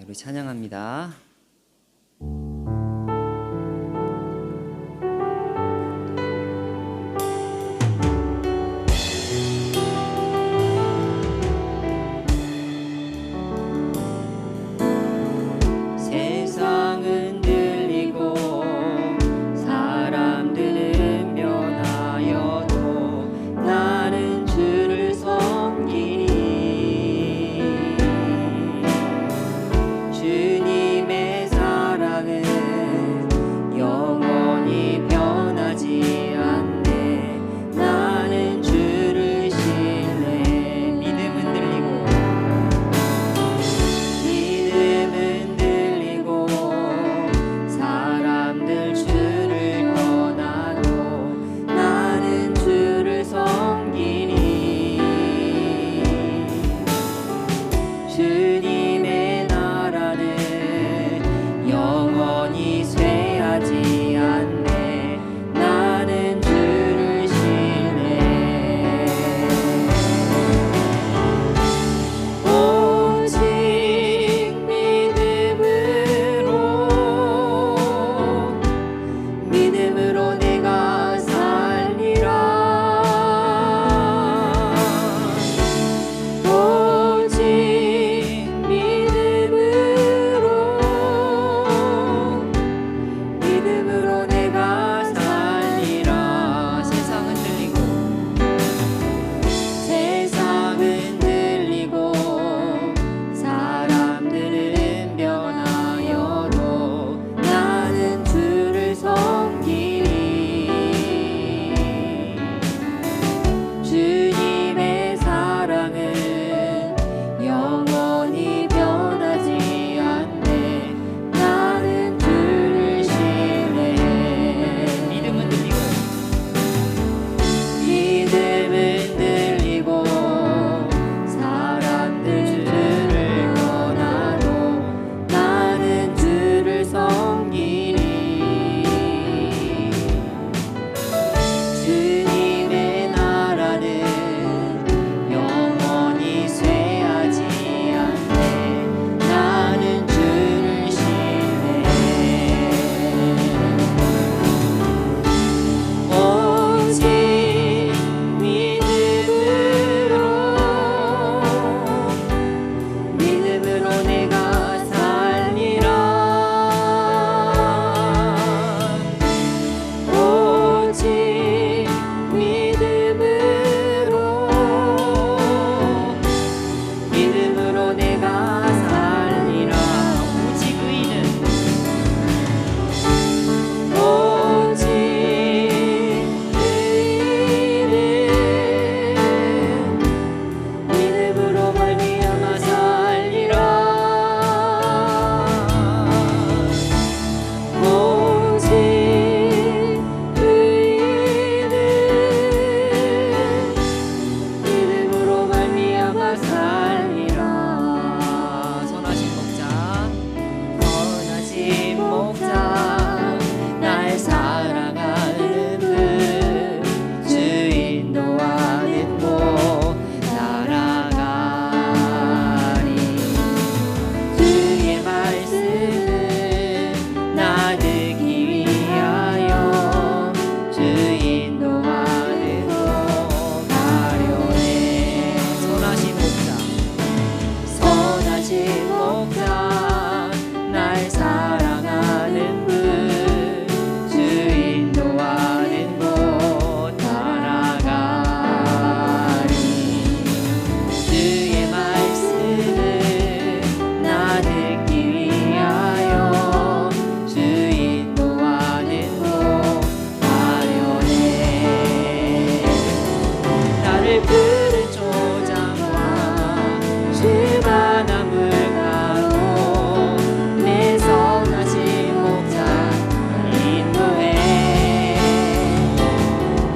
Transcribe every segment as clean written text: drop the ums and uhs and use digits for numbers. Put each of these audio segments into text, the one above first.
우리 찬양합니다. 세상은 들리고 사람들은 변하여도 나는 주를 섬기니 주님의 사랑은 영원히 변하지 않네. 나는 주를 신뢰해. 믿음은 들리고 사람들 주를 떠나도 나는 주를 섬기니 주님의 나라는 영원히 쇠하지 않네. 나는 주를 신뢰해. 오직 믿음으로 내가 살리라. 오직 믿음으로 내가 살리라. 세상은 들리고 사람들은 변하여도 나는 주를 섬기니 주님의 사랑은 영원히 변하지 않네. 나는 주를 신뢰해. 믿음은 들리고 사람들 주를 떠나도 나는 주를 섬기니 주님의 나라는 영원히 쇠하지 않네. 나는 주를 신뢰해. 오직 믿음으로 내가 살리라. 오직 믿음으로 내가 살리라. 오직 믿음으로 말미암아 살리라. 오직 믿음으로 말미암아 살리라. 선하신 목자 날 사랑하는 분 주 인도하는 곳 따라가리. 주의 말씀은 나 듣기 위하여 주 인도하는 곳 가려네. 선하신 목자 날 사랑하는 분 주 인도하는 곳 따라가리. 주의 말씀은 나 듣기 위하여 주 인도하는 곳 가려네. 나를 푸른 초장과 쉴만한 물가로 내 선하신 목자 인도해.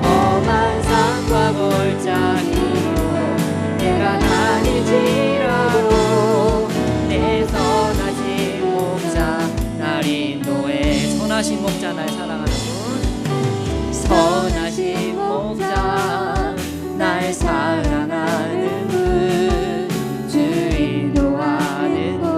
험한 산과 골짜기로 내가 다닐지라도 내 선하신 목자 날 인도해. 선하신 목자 날 사랑하는 분. 선하신 목자 날 사랑하는 분 주 인도하는 곳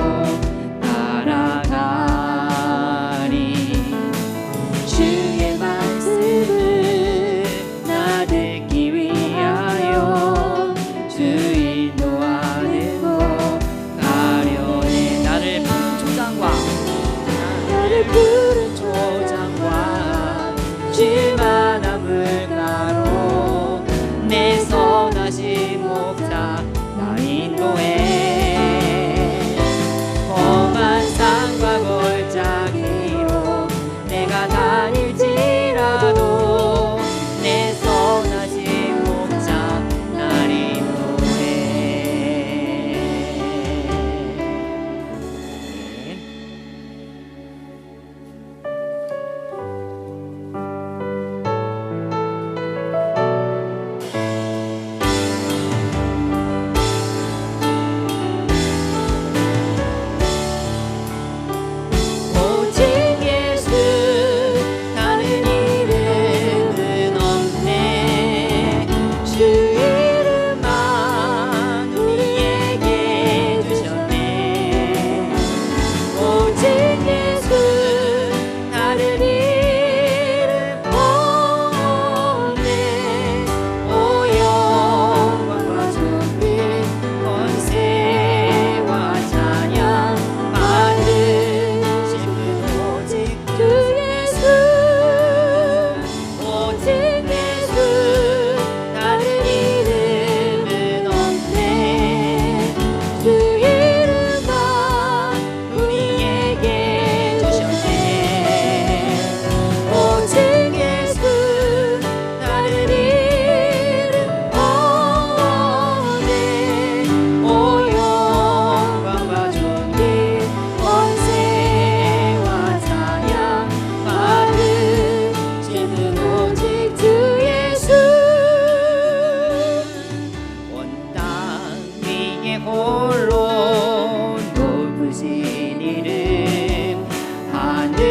위에 홀로 높으신 이름 하늘이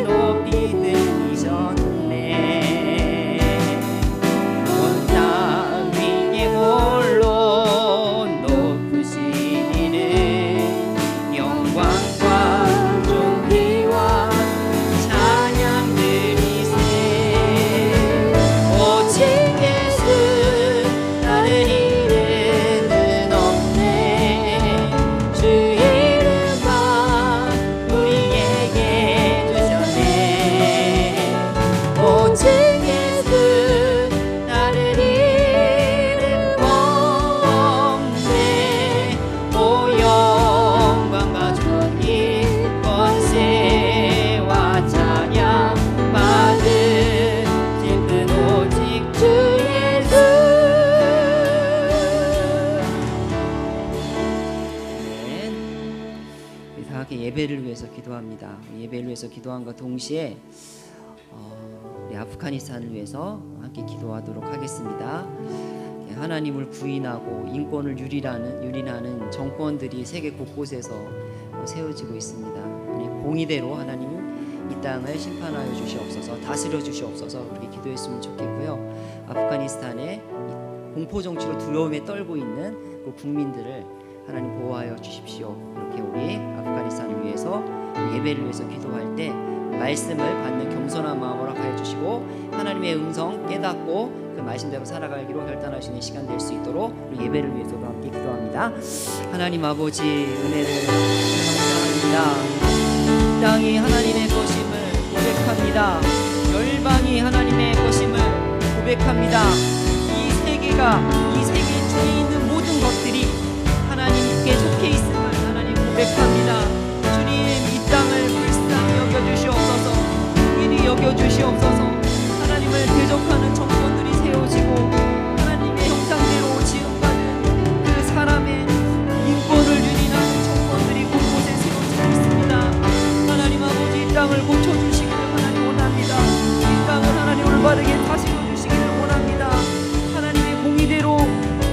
높이 들리셨네. 온 땅 위에 홀로 높으신 이름 영광과 존귀와 찬양 드리세. 오직 예수 다른 이름은 없네. 주 이름만 우리에게 주셨네. 오직 예수 다른 이름 없네. 오 영광과 존귀 권세와 찬양 받으신 분 오직 주 예수. 우리 다 함께 예배를 위해서 기도합니다. 예배를 위해서 기도함과 동시에 우리 아프가니스탄을 위해서 함께 기도하도록 하겠습니다. 하나님을 부인하고 인권을 유린하는 정권들이 세계 곳곳에서 세워지고 있습니다. 공의대로 하나님 이 땅을 심판하여 주시옵소서, 다스려 주시옵소서. 그렇게 기도했으면 좋겠고요. 아프가니스탄의 공포 정치로 두려움에 떨고 있는 그 국민들을 하나님 보호하여 주십시오. 이렇게 우리 아프가니스탄을 위해서 예배를 위해서 기도할 때 말씀을 받는 겸손한 마음을 허락하여 주시고 하나님의 음성 깨닫고 그 말씀대로 살아가기로 결단할 수 있는 시간 될 수 있도록 우리 예배를 위해서도 함께 기도합니다. 하나님 아버지 은혜를 감사합니다. 이 땅이 하나님의 것임을 고백합니다. 열방이 하나님의 것임을 고백합니다. 이 세계 중에 있는 모든 것들이 하나님께 속해 있음을 하나님 고백합니다. 주님 이 땅을 불쌍히 여겨주시옵소서, 긍휼히 여겨주시옵소서. 하나님을 대적하는 정권들이 세워지고 하나님의 형상대로 지음받은 그 사람의 인권을 유린하는 정권들이 곳곳에 세워지고 있습니다. 하나님 아버지 이 땅을 고쳐주시기를 하나님 원합니다. 이 땅을 하나님 올바르게 다스려 주시기를 원합니다. 하나님의 공의대로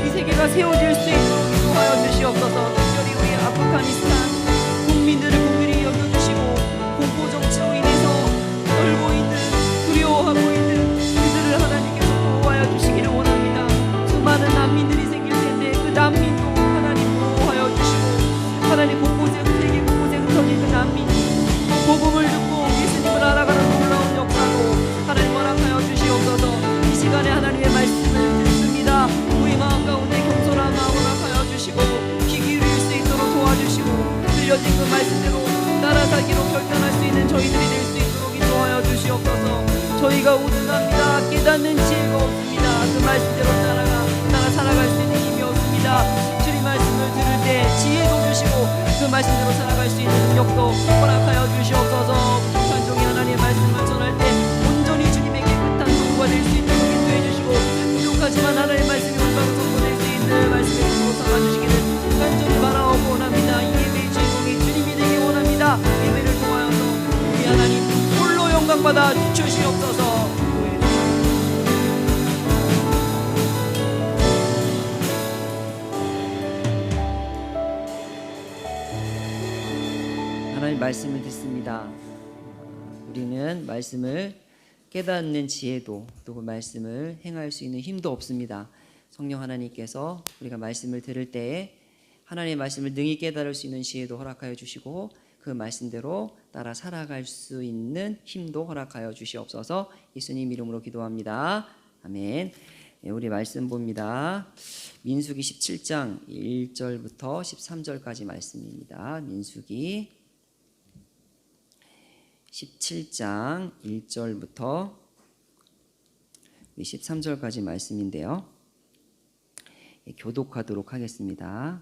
이 세계가 세워질 수 있도록 기도하여 주시옵소서. 특별히 우리 아프가니스탄 국민들을 긍휼히 여겨주시고 공포 정치로 인해서 떨고 있는, 두려워하고 있는 그들을 하나님께서 보호하여 주시기를 원합니다. 수많은 난민들이 생길 텐데 그 난민도 하나님 보호하여 주시고 하나님 곳곳에 세계 곳곳에 흩어진 그 난민이 복음을 듣고 예수님을 알아가는 놀라운 역사도 하나님 허락하여 주시옵소서. 이 시간에 하나님의 말씀을 듣습니다. 우리 마음 가운데 겸손한 마음 허락하여 주시고 귀 기울일 수 있도록 도와주시고 들려진 그 말씀대로 따라 살기로 결단할 수 있는 저희들이 될 수 있도록 인도하여 주시옵소서. 저희가 우둔합니다. 깨닫는 지혜가 없습니다. 그 말씀대로 따라 살아갈 수 있는 힘이 없습니다. 주님 말씀을 들을 때 지혜도 주시고 그 말씀대로 살아갈 수 있는 능력도 허락하여 주시옵소서. 부족한 종이 하나님의 말씀을 전할 때 온전히 주님의 깨끗한 도구가 될 수 있도록 인도해 주시고 부족하지만 하나님의 말씀이 온전히 선포될 수 있는 말씀의 도구로 삼아주시기를 간절히 바라오고 원합니다. 이 예배의 주인공이 주님이 되기 원합니다. 예배를 통하여서 우리 하나님 홀로 영광받아 주시옵소서. 하나님 말씀을 듣습니다. 우리는 말씀을 깨닫는 지혜도 또 그 말씀을 행할 수 있는 힘도 없습니다. 성령 하나님께서 우리가 말씀을 들을 때에 하나님의 말씀을 능히 깨달을 수 있는 지혜도 허락하여 주시고 그 말씀대로 따라 살아갈 수 있는 힘도 허락하여 주시옵소서. 예수님 이름으로 기도합니다. 아멘. 네, 우리 말씀 봅니다. 민수기 17장 1절부터 13절까지 말씀입니다. 민수기 17장 1절부터 13절까지 말씀인데요. 교독하도록 하겠습니다.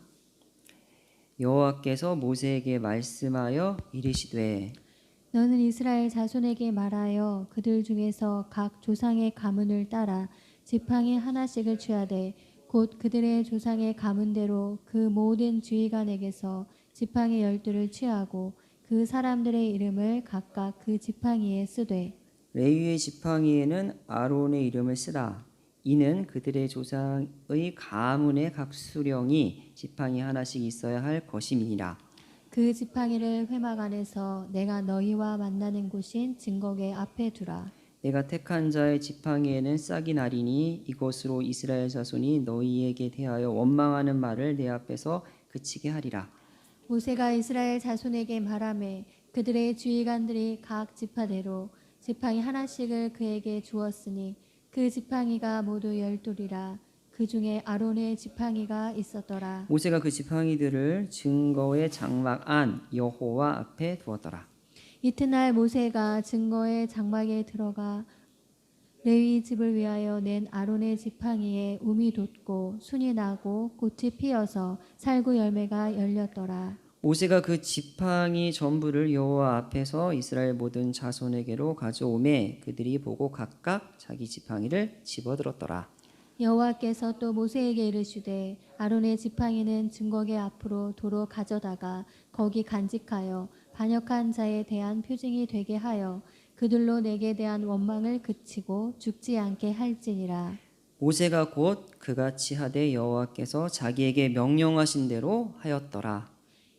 여호와께서 모세에게 말씀하여 이르시되 너는 이스라엘 자손에게 말하여 그들 중에서 각 조상의 가문을 따라 지팡이 하나씩을 취하되 곧 그들의 조상의 가문대로 그 모든 지휘관에게서 지팡이 12를 취하고 그 사람들의 이름을 각각 그 지팡이에 쓰되 레위의 지팡이에는 아론의 이름을 쓰라. 이는 그들의 조상의 가문의 각 수령이 지팡이 하나씩 있어야 할 것임이니라. 그 지팡이를 회막 안에서 내가 너희와 만나는 곳인 증거계 앞에 두라. 내가 택한 자의 지팡이에는 싹이 나리니 이것으로 이스라엘 자손이 너희에게 대하여 원망하는 말을 내 앞에서 그치게 하리라. 모세가 이스라엘 자손에게 말하매 그들의 주의관들이 각 지파대로 지팡이 하나씩을 그에게 주었으니 그 지팡이가 모두 12이라. 그 중에 아론의 지팡이가 있었더라. 모세가 그 지팡이들을 증거의 장막 안 여호와 앞에 두었더라. 이튿날 모세가 증거의 장막에 들어가 레위 집을 위하여 낸 아론의 지팡이에 움이 돋고 순이 나고 꽃이 피어서 살구 열매가 열렸더라. 모세가 그 지팡이 전부를 여호와 앞에서 이스라엘 모든 자손에게로 가져오매 그들이 보고 각각 자기 지팡이를 집어들었더라. 여호와께서 또 모세에게 이르시되 아론의 지팡이는 증거계 앞으로 도로 가져다가 거기 간직하여 반역한 자에 대한 표징이 되게 하여 그들로 내게 대한 원망을 그치고 죽지 않게 할지니라. 모세가 곧 그같이 하되 여호와께서 자기에게 명령하신 대로 하였더라.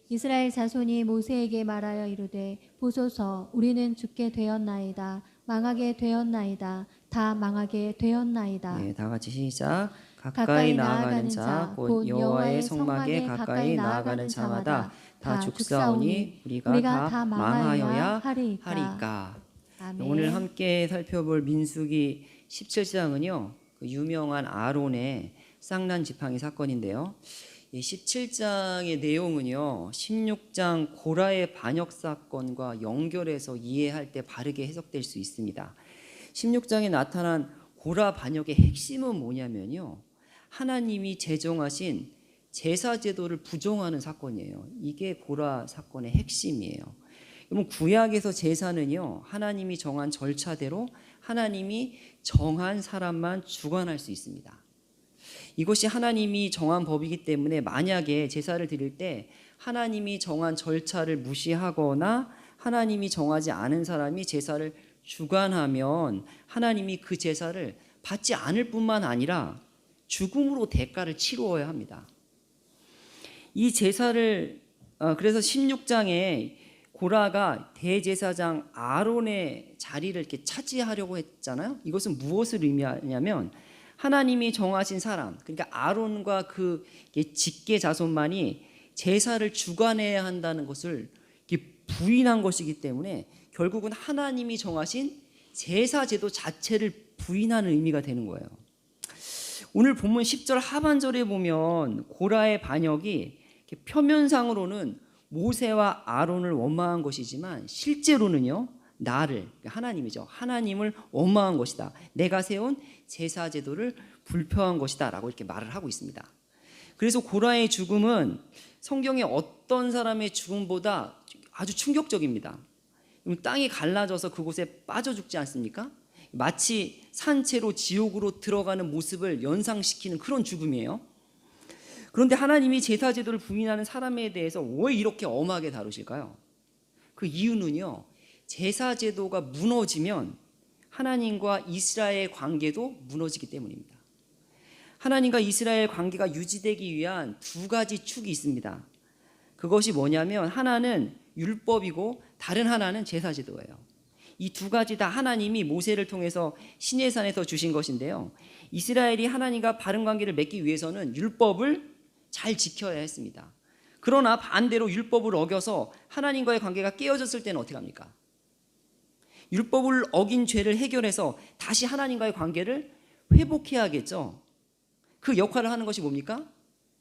이스라엘 자손이 모세에게 말하여 이르되 보소서 우리는 죽게 되었나이다. 망하게 되었나이다. 다 망하게 되었나이다. 네, 다 같이 시작. 가까이 나아가는 자 곧 여호와의 성막에 가까이 나아가는 자마다 다 죽사오니 우리가 다 망하여야 하리까. 아멘. 오늘 함께 살펴볼 민수기 17장은요. 그 유명한 아론의 쌍난 지팡이 사건인데요. 이 17장의 내용은요. 16장 고라의 반역 사건과 연결해서 이해할 때 바르게 해석될 수 있습니다. 16장에 나타난 고라 반역의 핵심은 뭐냐면요. 하나님이 제정하신 제사 제도를 부정하는 사건이에요. 이게 고라 사건의 핵심이에요. 그러면 구약에서 제사는요. 하나님이 정한 절차대로 하나님이 정한 사람만 주관할 수 있습니다. 이것이 하나님이 정한 법이기 때문에 만약에 제사를 드릴 때 하나님이 정한 절차를 무시하거나 하나님이 정하지 않은 사람이 제사를 주관하면 하나님이 그 제사를 받지 않을 뿐만 아니라 죽음으로 대가를 치루어야 합니다. 이 제사를 그래서 16장에 고라가 대제사장 아론의 자리를 이렇게 차지하려고 했잖아요. 이것은 무엇을 의미하냐면 하나님이 정하신 사람, 그러니까 아론과 그 직계 자손만이 제사를 주관해야 한다는 것을 부인한 것이기 때문에 결국은 하나님이 정하신 제사 제도 자체를 부인하는 의미가 되는 거예요. 오늘 본문 10절 하반절에 보면 고라의 반역이 표면상으로는 모세와 아론을 원망한 것이지만 실제로는요. 나를, 하나님이죠. 하나님을 원망한 것이다. 내가 세운 제사 제도를 불평한 것이다 라고 이렇게 말을 하고 있습니다. 그래서 고라의 죽음은 성경의 어떤 사람의 죽음보다 아주 충격적입니다. 땅이 갈라져서 그곳에 빠져 죽지 않습니까? 마치 산채로 지옥으로 들어가는 모습을 연상시키는 그런 죽음이에요. 그런데 하나님이 제사 제도를 부인하는 사람에 대해서 왜 이렇게 엄하게 다루실까요? 그 이유는요. 제사 제도가 무너지면 하나님과 이스라엘 관계도 무너지기 때문입니다. 하나님과 이스라엘 관계가 유지되기 위한 두 가지 축이 있습니다. 그것이 뭐냐면 하나는 율법이고 다른 하나는 제사 제도예요. 이 두 가지 다 하나님이 모세를 통해서 시내산에서 주신 것인데요. 이스라엘이 하나님과 바른 관계를 맺기 위해서는 율법을 잘 지켜야 했습니다. 그러나 반대로 율법을 어겨서 하나님과의 관계가 깨어졌을 때는 어떻게 합니까? 율법을 어긴 죄를 해결해서 다시 하나님과의 관계를 회복해야겠죠. 그 역할을 하는 것이 뭡니까?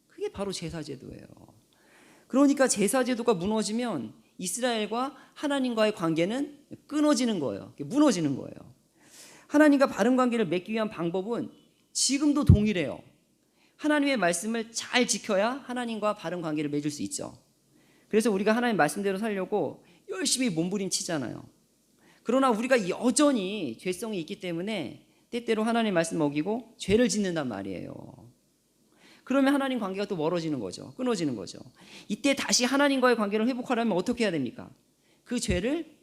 그게 바로 제사제도예요. 그러니까 제사제도가 무너지면 이스라엘과 하나님과의 관계는 끊어지는 거예요. 무너지는 거예요. 하나님과 바른 관계를 맺기 위한 방법은 지금도 동일해요. 하나님의 말씀을 잘 지켜야 하나님과 바른 관계를 맺을 수 있죠. 그래서 우리가 하나님 말씀대로 살려고 열심히 몸부림치잖아요. 그러나 우리가 여전히 죄성이 있기 때문에 때때로 하나님 말씀 어기고 죄를 짓는단 말이에요. 그러면 하나님 관계가 또 멀어지는 거죠. 끊어지는 거죠. 이때 다시 하나님과의 관계를 회복하려면 어떻게 해야 됩니까? 그 죄를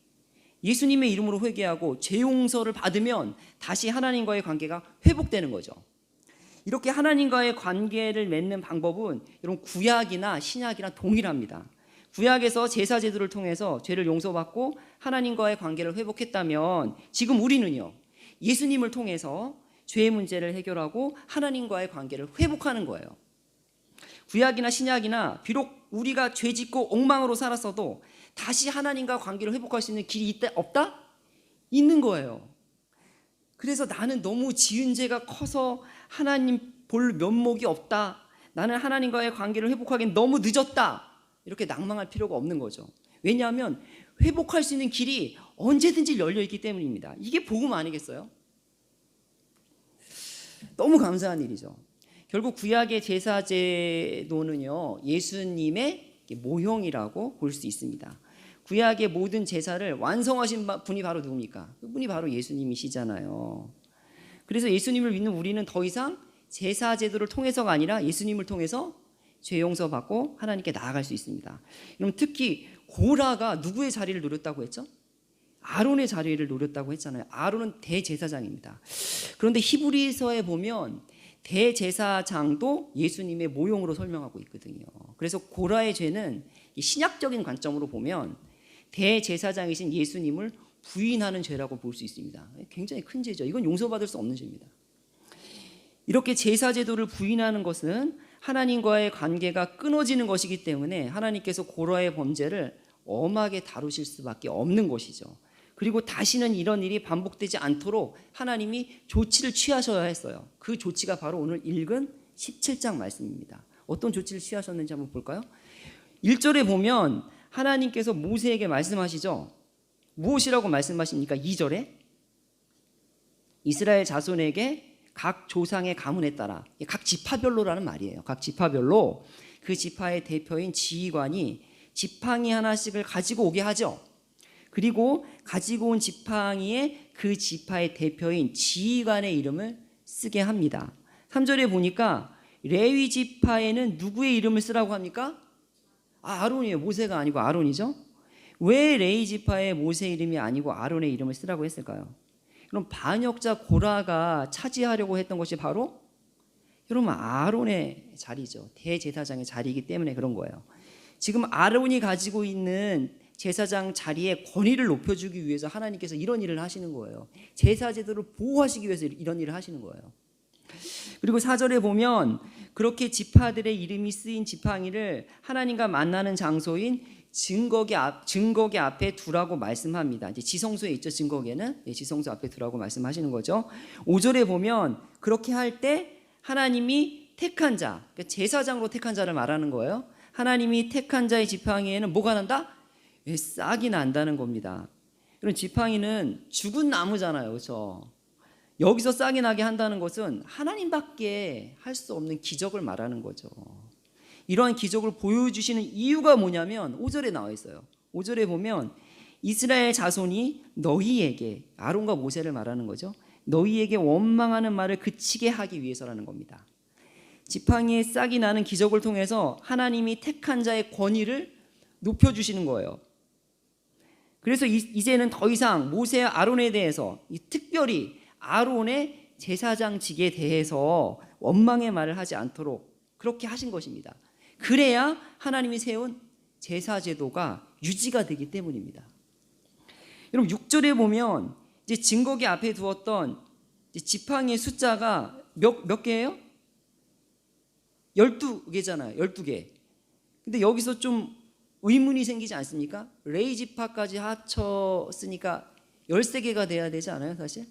예수님의 이름으로 회개하고 죄 용서를 받으면 다시 하나님과의 관계가 회복되는 거죠. 이렇게 하나님과의 관계를 맺는 방법은 여러분 구약이나 신약이랑 동일합니다. 구약에서 제사 제도를 통해서 죄를 용서받고 하나님과의 관계를 회복했다면 지금 우리는요, 예수님을 통해서 죄의 문제를 해결하고 하나님과의 관계를 회복하는 거예요. 구약이나 신약이나 비록 우리가 죄 짓고 엉망으로 살았어도 다시 하나님과 관계를 회복할 수 있는 길이 있다 없다? 있는 거예요. 그래서 나는 너무 지은 죄가 커서 하나님 볼 면목이 없다, 나는 하나님과의 관계를 회복하기엔 너무 늦었다, 이렇게 낭망할 필요가 없는 거죠. 왜냐하면 회복할 수 있는 길이 언제든지 열려있기 때문입니다. 이게 복음 아니겠어요? 너무 감사한 일이죠. 결국 구약의 제사 제도는요, 예수님의 모형이라고 볼 수 있습니다. 구약의 모든 제사를 완성하신 분이 바로 누굽니까? 그분이 바로 예수님이시잖아요. 그래서 예수님을 믿는 우리는 더 이상 제사 제도를 통해서가 아니라 예수님을 통해서 죄 용서받고 하나님께 나아갈 수 있습니다. 그럼 특히 고라가 누구의 자리를 노렸다고 했죠? 아론의 자리를 노렸다고 했잖아요. 아론은 대제사장입니다. 그런데 히브리서에 보면 대제사장도 예수님의 모형으로 설명하고 있거든요. 그래서 고라의 죄는 신약적인 관점으로 보면 대제사장이신 예수님을 부인하는 죄라고 볼 수 있습니다. 굉장히 큰 죄죠. 이건 용서받을 수 없는 죄입니다. 이렇게 제사 제도를 부인하는 것은 하나님과의 관계가 끊어지는 것이기 때문에 하나님께서 고라의 범죄를 엄하게 다루실 수밖에 없는 것이죠. 그리고 다시는 이런 일이 반복되지 않도록 하나님이 조치를 취하셔야 했어요. 그 조치가 바로 오늘 읽은 17장 말씀입니다. 어떤 조치를 취하셨는지 한번 볼까요? 1절에 보면 하나님께서 모세에게 말씀하시죠. 무엇이라고 말씀하십니까? 2절에 이스라엘 자손에게 각 조상의 가문에 따라, 각 지파별로라는 말이에요. 각 지파별로 그 지파의 대표인 지휘관이 지팡이 하나씩을 가지고 오게 하죠. 그리고 가지고 온 지팡이에 그 지파의 대표인 지휘관의 이름을 쓰게 합니다. 3절에 보니까 레위 지파에는 누구의 이름을 쓰라고 합니까? 아론이에요. 모세가 아니고 아론이죠. 왜 레위 지파에 모세 이름이 아니고 아론의 이름을 쓰라고 했을까요? 그럼 반역자 고라가 차지하려고 했던 것이 바로 여러분 아론의 자리죠. 대제사장의 자리이기 때문에 그런 거예요. 지금 아론이 가지고 있는 제사장 자리의 권위를 높여주기 위해서 하나님께서 이런 일을 하시는 거예요. 제사 제도를 보호하시기 위해서 이런 일을 하시는 거예요. 그리고 4절에 보면 그렇게 지파들의 이름이 쓰인 지팡이를 하나님과 만나는 장소인 증거계 앞에 두라고 말씀합니다. 이제 지성소에 있죠. 증거계는 지성소 앞에 두라고 말씀하시는 거죠. 5절에 보면 그렇게 할 때 하나님이 택한 자, 그러니까 제사장으로 택한 자를 말하는 거예요. 하나님이 택한 자의 지팡이에는 뭐가 난다? 싹이 난다는 겁니다. 그럼 지팡이는 죽은 나무잖아요, 그렇죠? 여기서 싹이 나게 한다는 것은 하나님밖에 할 수 없는 기적을 말하는 거죠. 이러한 기적을 보여주시는 이유가 뭐냐면 5절에 나와 있어요. 5절에 보면 이스라엘 자손이 너희에게, 아론과 모세를 말하는 거죠, 너희에게 원망하는 말을 그치게 하기 위해서라는 겁니다. 지팡이에 싹이 나는 기적을 통해서 하나님이 택한 자의 권위를 높여주시는 거예요. 그래서 이제는 더 이상 모세와 아론에 대해서 특별히 아론의 제사장직에 대해서 원망의 말을 하지 않도록 그렇게 하신 것입니다. 그래야 하나님이 세운 제사제도가 유지가 되기 때문입니다. 여러분 6절에 보면 이제 증거기 앞에 두었던 지팡이의 숫자가 몇 개예요? 12개잖아요. 12개. 근데 여기서 좀 의문이 생기지 않습니까? 레위 지파까지 합쳤으니까 13개가 돼야 되지 않아요, 사실?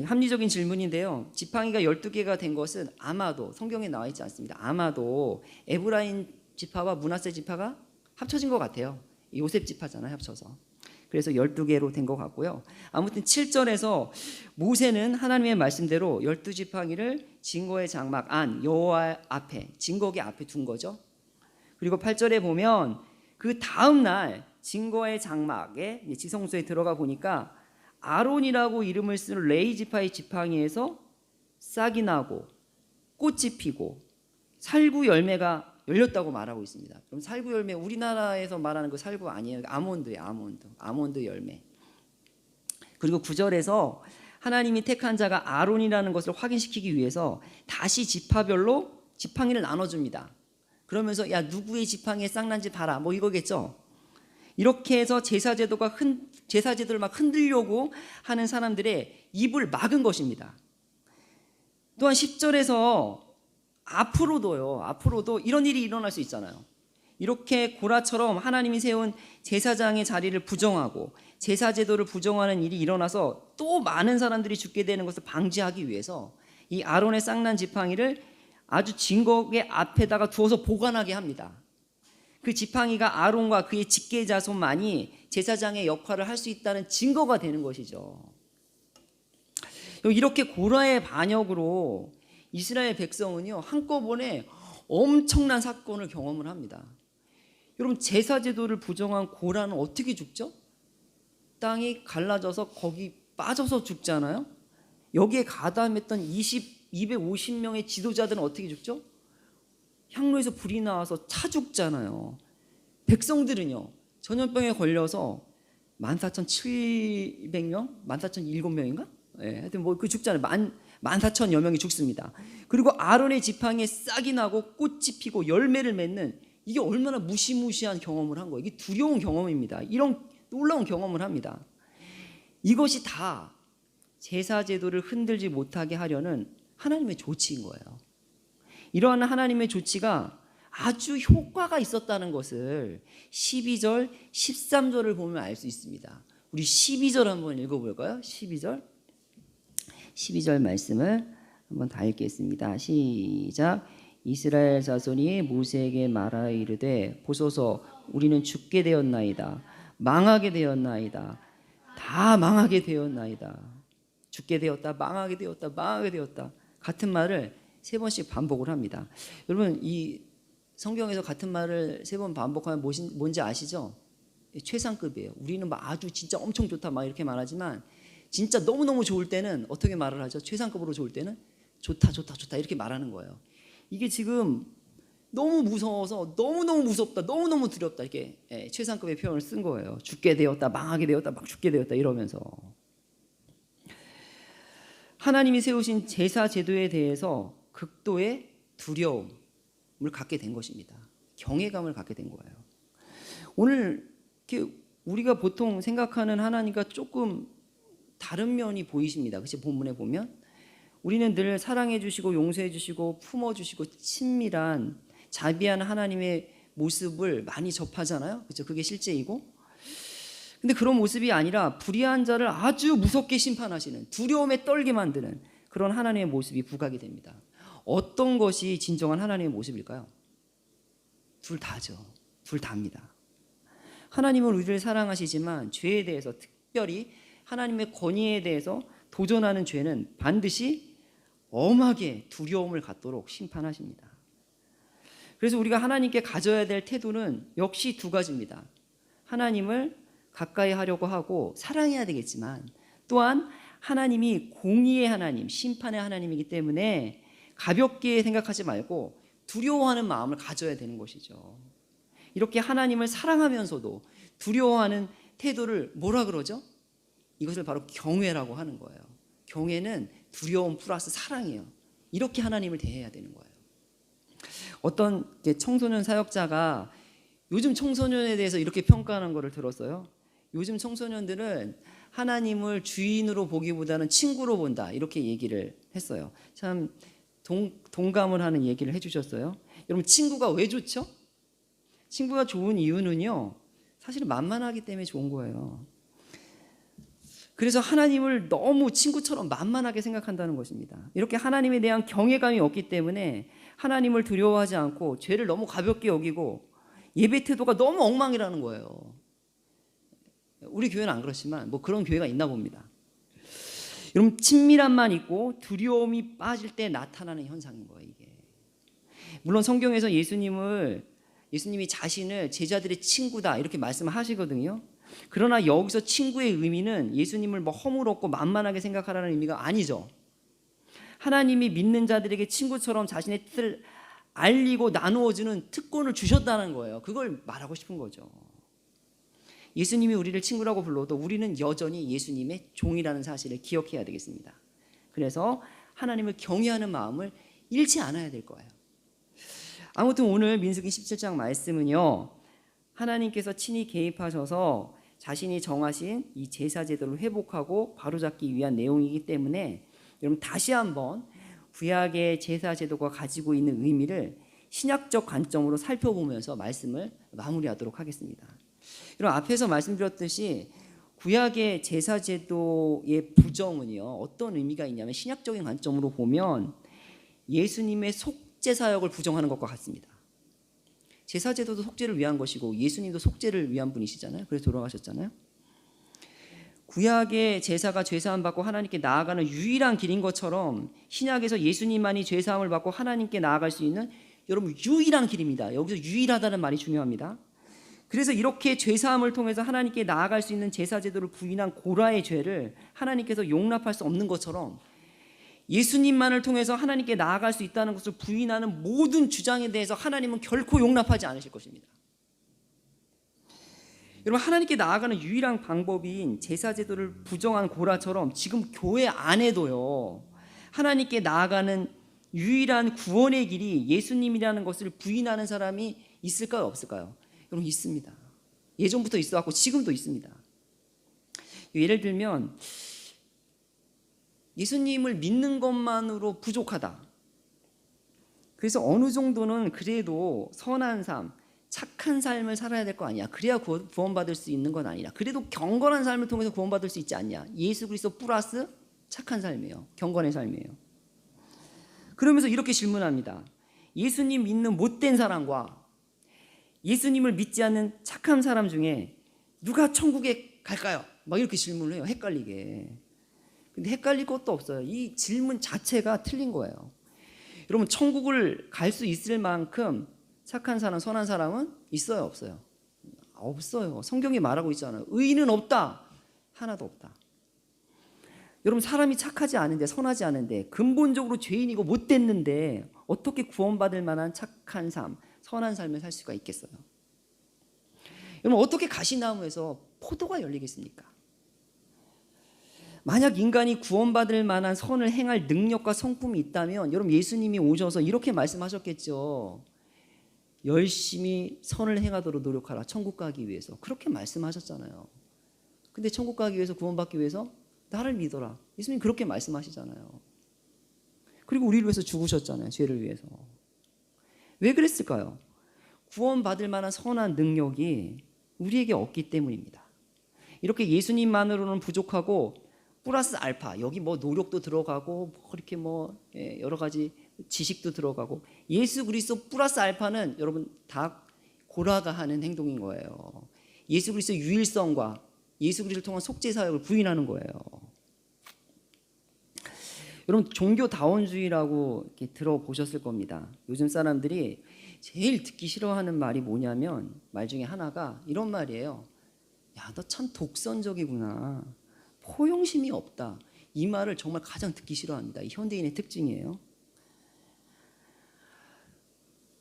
합리적인 질문인데요. 지팡이가 12개가 된 것은 아마도 성경에 나와 있지 않습니다. 아마도 에브라임 지파와 므낫세 지파가 합쳐진 것 같아요. 요셉 지파잖아요, 합쳐서. 그래서 12개로 된 것 같고요. 아무튼 7절에서 모세는 하나님의 말씀대로 12지팡이를 증거의 장막 안 여호와 앞에, 증거기 앞에 둔 거죠. 그리고 8절에 보면 그 다음 날 증거의 장막에 지성소에 들어가 보니까 아론이라고 이름을 쓴 레위 지파의 지팡이에서 싹이 나고 꽃이 피고 살구 열매가 열렸다고 말하고 있습니다. 그럼 살구 열매, 우리나라에서 말하는 그 살구 아니에요. 아몬드예요. 아몬드 열매. 그리고 9절에서 하나님이 택한 자가 아론이라는 것을 확인시키기 위해서 다시 지파별로 지팡이를 나눠줍니다. 그러면서 야 누구의 지팡이에 쌍난지 봐라 뭐 이거겠죠. 이렇게 해서 제사제도를 막 흔들려고 하는 사람들의 입을 막은 것입니다. 또한 10절에서 앞으로도 이런 일이 일어날 수 있잖아요. 이렇게 고라처럼 하나님이 세운 제사장의 자리를 부정하고 제사제도를 부정하는 일이 일어나서 또 많은 사람들이 죽게 되는 것을 방지하기 위해서 이 아론의 쌍난 지팡이를 아주 진곡의 앞에다가 두어서 보관하게 합니다. 그 지팡이가 아론과 그의 직계 자손만이 제사장의 역할을 할 수 있다는 증거가 되는 것이죠. 이렇게 고라의 반역으로 이스라엘 백성은요 한꺼번에 엄청난 사건을 경험을 합니다. 여러분 제사제도를 부정한 고라는 어떻게 죽죠? 땅이 갈라져서 거기 빠져서 죽잖아요. 여기에 가담했던 250명의 지도자들은 어떻게 죽죠? 향로에서 불이 나와서 차 죽잖아요. 백성들은요 전염병에 걸려서 14,700명? 14,007명인가? 예, 하여튼 뭐 그 죽잖아요. 14,000여 명이 죽습니다. 그리고 아론의 지팡이에 싹이 나고 꽃이 피고 열매를 맺는 이게 얼마나 무시무시한 경험을 한 거예요. 이게 두려운 경험입니다. 이런 놀라운 경험을 합니다. 이것이 다 제사제도를 흔들지 못하게 하려는 하나님의 조치인 거예요. 이러한 하나님의 조치가 아주 효과가 있었다는 것을 12절, 13절을 보면 알 수 있습니다. 우리 12절 한번 읽어볼까요? 12절 말씀을 한번 다 읽겠습니다. 시작. 이스라엘 자손이 모세에게 말하여 이르되 보소서 우리는 죽게 되었나이다. 망하게 되었나이다. 다 망하게 되었나이다. 죽게 되었다. 망하게 되었다. 망하게 되었다. 같은 말을 3번씩 반복을 합니다. 여러분 이 성경에서 같은 말을 3번 반복하면 뭔지 아시죠? 최상급이에요. 우리는 막 아주 진짜 엄청 좋다 막 이렇게 말하지만 진짜 너무너무 좋을 때는 어떻게 말을 하죠? 최상급으로 좋을 때는 좋다 좋다 좋다 이렇게 말하는 거예요. 이게 지금 너무 무서워서 너무너무 무섭다 너무너무 두렵다 이렇게 최상급의 표현을 쓴 거예요. 죽게 되었다 망하게 되었다 막 죽게 되었다 이러면서 하나님이 세우신 제사 제도에 대해서 극도의 두려움을 갖게 된 것입니다. 경외감을 갖게 된 거예요. 오늘 이렇게 우리가 보통 생각하는 하나님과 조금 다른 면이 보이십니다. 그치? 본문에 보면 우리는 늘 사랑해 주시고 용서해 주시고 품어 주시고 친밀한 자비한 하나님의 모습을 많이 접하잖아요. 그렇죠? 그게 실제이고. 근데 그런 모습이 아니라 불의한 자를 아주 무섭게 심판하시는 두려움에 떨게 만드는 그런 하나님의 모습이 부각이 됩니다. 어떤 것이 진정한 하나님의 모습일까요? 둘 다죠. 둘 다입니다. 하나님은 우리를 사랑하시지만 죄에 대해서 특별히 하나님의 권위에 대해서 도전하는 죄는 반드시 엄하게 두려움을 갖도록 심판하십니다. 그래서 우리가 하나님께 가져야 될 태도는 역시 2가지입니다. 하나님을 가까이 하려고 하고 사랑해야 되겠지만 또한 하나님이 공의의 하나님, 심판의 하나님이기 때문에 가볍게 생각하지 말고 두려워하는 마음을 가져야 되는 것이죠. 이렇게 하나님을 사랑하면서도 두려워하는 태도를 뭐라 그러죠? 이것을 바로 경외라고 하는 거예요. 경외는 두려움 플러스 사랑이에요. 이렇게 하나님을 대해야 되는 거예요. 어떤 청소년 사역자가 요즘 청소년에 대해서 이렇게 평가하는 것을 들었어요. 요즘 청소년들은 하나님을 주인으로 보기보다는 친구로 본다 이렇게 얘기를 했어요. 참 동감을 하는 얘기를 해주셨어요. 여러분 친구가 왜 좋죠? 친구가 좋은 이유는요 사실은 만만하기 때문에 좋은 거예요. 그래서 하나님을 너무 친구처럼 만만하게 생각한다는 것입니다. 이렇게 하나님에 대한 경외감이 없기 때문에 하나님을 두려워하지 않고 죄를 너무 가볍게 여기고 예배 태도가 너무 엉망이라는 거예요. 우리 교회는 안 그렇지만 뭐 그런 교회가 있나 봅니다. 여러분 친밀함만 있고 두려움이 빠질 때 나타나는 현상인 거예요. 이게 물론 성경에서 예수님이 자신을 제자들의 친구다 이렇게 말씀하시거든요. 그러나 여기서 친구의 의미는 예수님을 뭐 허물없고 만만하게 생각하라는 의미가 아니죠. 하나님이 믿는 자들에게 친구처럼 자신의 뜻을 알리고 나누어주는 특권을 주셨다는 거예요. 그걸 말하고 싶은 거죠. 예수님이 우리를 친구라고 불러도 우리는 여전히 예수님의 종이라는 사실을 기억해야 되겠습니다. 그래서 하나님을 경외하는 마음을 잃지 않아야 될 거예요. 아무튼 오늘 민수기 17장 말씀은요, 하나님께서 친히 개입하셔서 자신이 정하신 이 제사 제도를 회복하고 바로잡기 위한 내용이기 때문에 여러분 다시 한번 구약의 제사 제도가 가지고 있는 의미를 신약적 관점으로 살펴보면서 말씀을 마무리하도록 하겠습니다. 여러분 앞에서 말씀드렸듯이 구약의 제사 제도의 부정은요, 어떤 의미가 있냐면 신약적인 관점으로 보면 예수님의 속죄 사역을 부정하는 것과 같습니다. 제사 제도도 속죄를 위한 것이고 예수님도 속죄를 위한 분이시잖아요. 그래서 돌아가셨잖아요. 구약의 제사가 죄사함 받고 하나님께 나아가는 유일한 길인 것처럼 신약에서 예수님만이 죄사함을 받고 하나님께 나아갈 수 있는 여러분 유일한 길입니다. 여기서 유일하다는 말이 중요합니다. 그래서 이렇게 죄사함을 통해서 하나님께 나아갈 수 있는 제사 제도를 부인한 고라의 죄를 하나님께서 용납할 수 없는 것처럼 예수님만을 통해서 하나님께 나아갈 수 있다는 것을 부인하는 모든 주장에 대해서 하나님은 결코 용납하지 않으실 것입니다. 여러분 하나님께 나아가는 유일한 방법인 제사 제도를 부정한 고라처럼 지금 교회 안에도요, 하나님께 나아가는 유일한 구원의 길이 예수님이라는 것을 부인하는 사람이 있을까요, 없을까요? 여러분 있습니다. 예전부터 있어왔고 지금도 있습니다. 예를 들면 예수님을 믿는 것만으로 부족하다. 그래서 어느 정도는 그래도 선한 삶, 착한 삶을 살아야 될 거 아니야. 그래야 구원받을 수 있는 건 아니라. 그래도 경건한 삶을 통해서 구원받을 수 있지 않냐. 예수 그리스도 플러스 착한 삶이에요. 경건의 삶이에요. 그러면서 이렇게 질문합니다. 예수님 믿는 못된 사람과 예수님을 믿지 않는 착한 사람 중에 누가 천국에 갈까요? 막 이렇게 질문을 해요. 헷갈리게. 근데 헷갈릴 것도 없어요. 이 질문 자체가 틀린 거예요. 여러분 천국을 갈 수 있을 만큼 착한 사람, 선한 사람은 있어요, 없어요? 없어요. 성경이 말하고 있잖아요. 의인은 없다. 하나도 없다. 여러분 사람이 착하지 않은데, 선하지 않은데, 근본적으로 죄인이고 못됐는데 어떻게 구원받을 만한 착한 삶, 선한 삶을 살 수가 있겠어요? 여러분 어떻게 가시나무에서 포도가 열리겠습니까? 만약 인간이 구원받을 만한 선을 행할 능력과 성품이 있다면 여러분 예수님이 오셔서 이렇게 말씀하셨겠죠. 열심히 선을 행하도록 노력하라. 천국 가기 위해서. 그렇게 말씀하셨잖아요. 근데 천국 가기 위해서, 구원받기 위해서 나를 믿어라. 예수님 그렇게 말씀하시잖아요. 그리고 우리를 위해서 죽으셨잖아요. 죄를 위해서. 왜 그랬을까요? 구원받을 만한 선한 능력이 우리에게 없기 때문입니다. 이렇게 예수님만으로는 부족하고 플러스 알파, 여기 뭐 노력도 들어가고 뭐 이렇게 뭐 여러 가지 지식도 들어가고, 예수 그리스도 플러스 알파는 여러분 다 고라가 하는 행동인 거예요. 예수 그리스도 유일성과 예수 그리스도를 통한 속죄 사역을 부인하는 거예요. 여러분 종교다원주의라고 이렇게 들어보셨을 겁니다. 요즘 사람들이 제일 듣기 싫어하는 말이 뭐냐면, 말 중에 하나가 이런 말이에요. 야, 너 참 독선적이구나. 포용심이 없다. 이 말을 정말 가장 듣기 싫어합니다. 이 현대인의 특징이에요.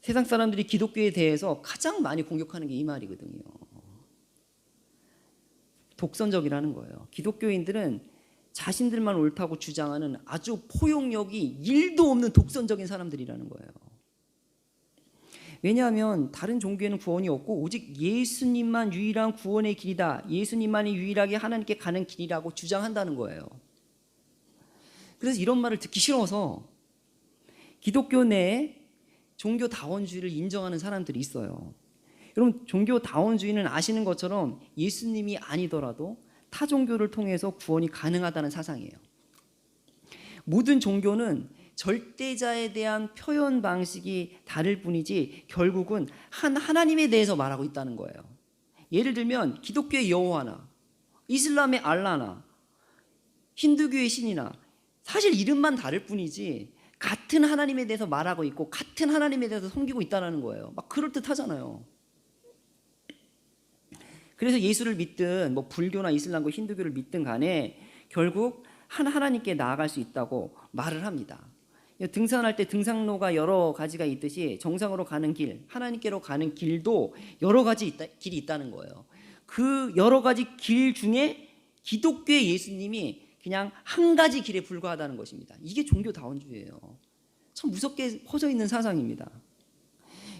세상 사람들이 기독교에 대해서 가장 많이 공격하는 게 이 말이거든요. 독선적이라는 거예요. 기독교인들은 자신들만 옳다고 주장하는 아주 포용력이 1도 없는 독선적인 사람들이라는 거예요. 왜냐하면 다른 종교에는 구원이 없고 오직 예수님만 유일한 구원의 길이다. 예수님만이 유일하게 하나님께 가는 길이라고 주장한다는 거예요. 그래서 이런 말을 듣기 싫어서 기독교 내에 종교다원주의를 인정하는 사람들이 있어요. 여러분 종교다원주의는 아시는 것처럼 예수님이 아니더라도 타 종교를 통해서 구원이 가능하다는 사상이에요. 모든 종교는 절대자에 대한 표현 방식이 다를 뿐이지 결국은 한 하나님에 대해서 말하고 있다는 거예요. 예를 들면 기독교의 여호와나 이슬람의 알라나 힌두교의 신이나 사실 이름만 다를 뿐이지 같은 하나님에 대해서 말하고 있고 같은 하나님에 대해서 섬기고 있다는 거예요. 막 그럴듯하잖아요. 그래서 예수를 믿든 뭐 불교나 이슬람과 힌두교를 믿든 간에 결국 한 하나님께 나아갈 수 있다고 말을 합니다. 등산할 때 등산로가 여러 가지가 있듯이 정상으로 가는 길, 하나님께로 가는 길도 여러 가지 길이 있다는 거예요. 그 여러 가지 길 중에 기독교의 예수님이 그냥 한 가지 길에 불과하다는 것입니다. 이게 종교다원주의예요. 참 무섭게 퍼져 있는 사상입니다.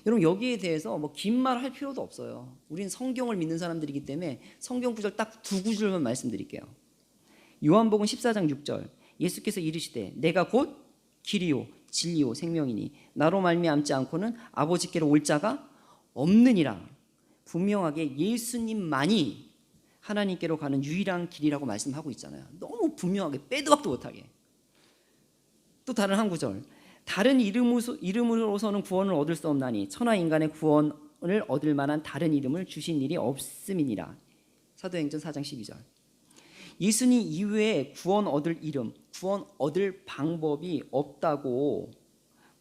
여러분, 여기에 대해서 뭐 긴 말 할 필요도 없어요. 우린 성경을 믿는 사람들이기 때문에 성경 구절 딱 두 구절만 말씀드릴게요. 요한복음 14장 6절, 예수께서 이르시되 내가 곧 길이요 진리요 생명이니 나로 말미암지 않고는 아버지께로 올 자가 없느니라. 분명하게 예수님만이 하나님께로 가는 유일한 길이라고 말씀하고 있잖아요. 너무 분명하게 빼도 박도 못하게. 또 다른 한 구절, 다른 이름으로서는 구원을 얻을 수 없나니 천하 인간의 구원을 얻을 만한 다른 이름을 주신 일이 없음이니라. 사도행전 4장 12절. 예수님 이외에 구원 얻을 이름, 구원 얻을 방법이 없다고,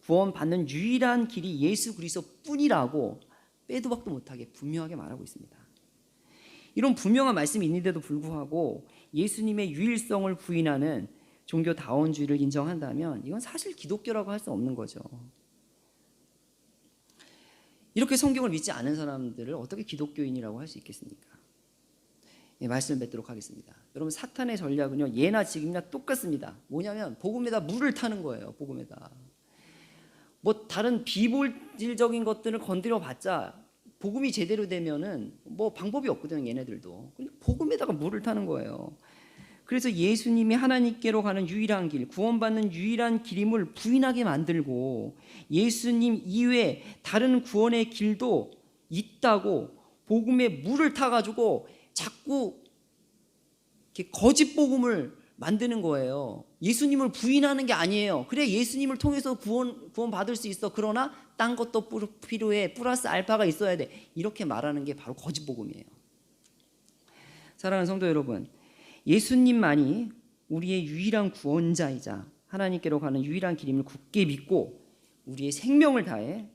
구원받는 유일한 길이 예수 그리스도뿐이라고 빼도 박도 못하게 분명하게 말하고 있습니다. 이런 분명한 말씀이 있는데도 불구하고 예수님의 유일성을 부인하는 종교다원주의를 인정한다면 이건 사실 기독교라고 할 수 없는 거죠. 이렇게 성경을 믿지 않은 사람들을 어떻게 기독교인이라고 할 수 있겠습니까? 예, 말씀을 맺도록 하겠습니다. 여러분, 사탄의 전략은요, 예나 지금이나 똑같습니다. 뭐냐면 복음에다 물을 타는 거예요. 복음에다 뭐 다른 비본질적인 것들을 건드려 봤자 복음이 제대로 되면은 뭐 방법이 없거든요. 얘네들도 복음에다가 물을 타는 거예요. 그래서 예수님이 하나님께로 가는 유일한 길, 구원받는 유일한 길임을 부인하게 만들고 예수님 이외에 다른 구원의 길도 있다고 복음에 물을 타가지고 자꾸 이렇게 거짓 복음을 만드는 거예요. 예수님을 부인하는 게 아니에요. 그래, 예수님을 통해서 구원 받을 수 있어. 그러나 딴 것도 필요해. 플러스 알파가 있어야 돼. 이렇게 말하는 게 바로 거짓 복음이에요. 사랑하는 성도 여러분, 예수님만이 우리의 유일한 구원자이자 하나님께로 가는 유일한 길임을 굳게 믿고 우리의 생명을 다해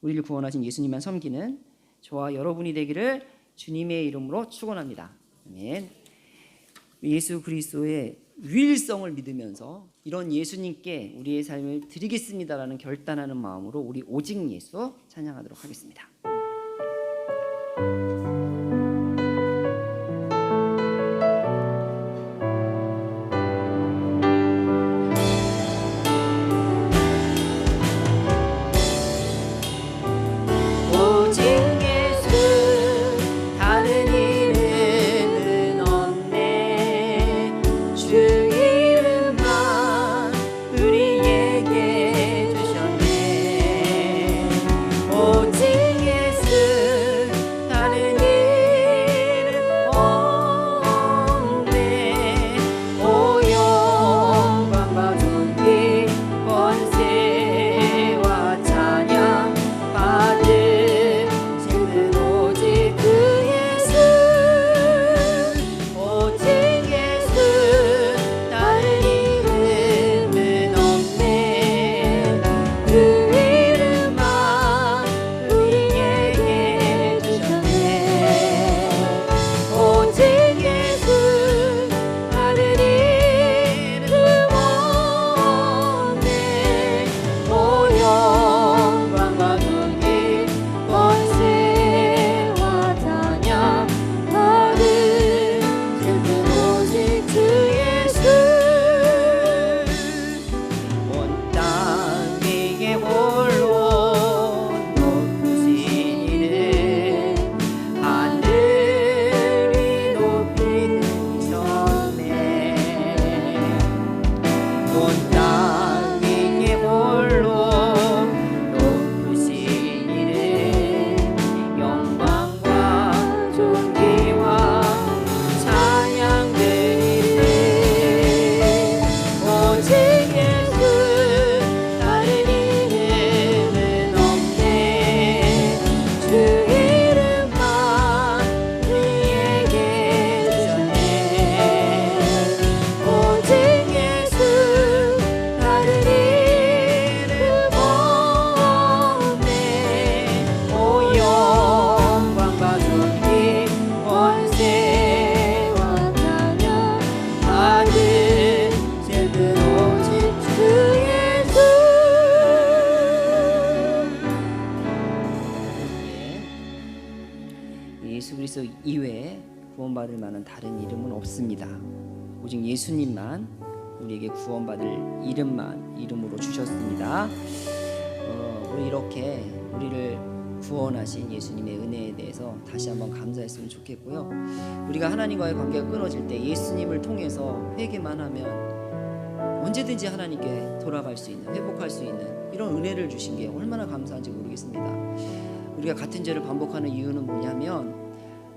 우리를 구원하신 예수님만 섬기는 저와 여러분이 되기를 주님의 이름으로 축원합니다. 아멘. 예수 그리스도의 유일성을 믿으면서 이런 예수님께 우리의 삶을 드리겠습니다라는 결단하는 마음으로 우리 오직 예수 찬양하도록 하겠습니다. 오직 예수 그리스도 이외에 구원받을 만한 다른 이름은 없습니다. 오직 예수님만 우리에게 구원받을 이름으로 주셨습니다. 우리 이렇게 우리를 구원하신 예수님의 은혜에 대해서 다시 한번 감사했으면 좋겠고요. 우리가 하나님과의 관계가 끊어질 때 예수님을 통해서 회개만 하면 언제든지 하나님께 돌아갈 수 있는, 회복할 수 있는 이런 은혜를 주신 게 얼마나 감사한지 모르겠습니다. 우리가 같은 죄를 반복하는 이유는 뭐냐면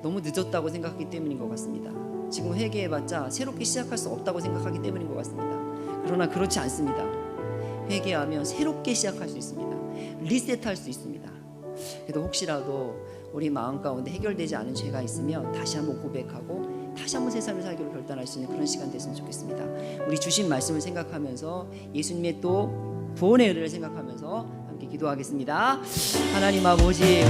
너무 늦었다고 생각하기 때문인 것 같습니다. 지금 회개해봤자 새롭게 시작할 수 없다고 생각하기 때문인 것 같습니다. 그러나 그렇지 않습니다. 회개하면 새롭게 시작할 수 있습니다. 리셋할 수 있습니다. 그래도 혹시라도 우리 마음 가운데 해결되지 않은 죄가 있으면 다시 한번 고백하고 다시 한번 새 삶을 살기로 결단할 수 있는 그런 시간 됐으면 좋겠습니다. 우리 주신 말씀을 생각하면서 예수님의 또 구원의 은혜를 생각하면서 함께 기도하겠습니다. 하나님 아버지,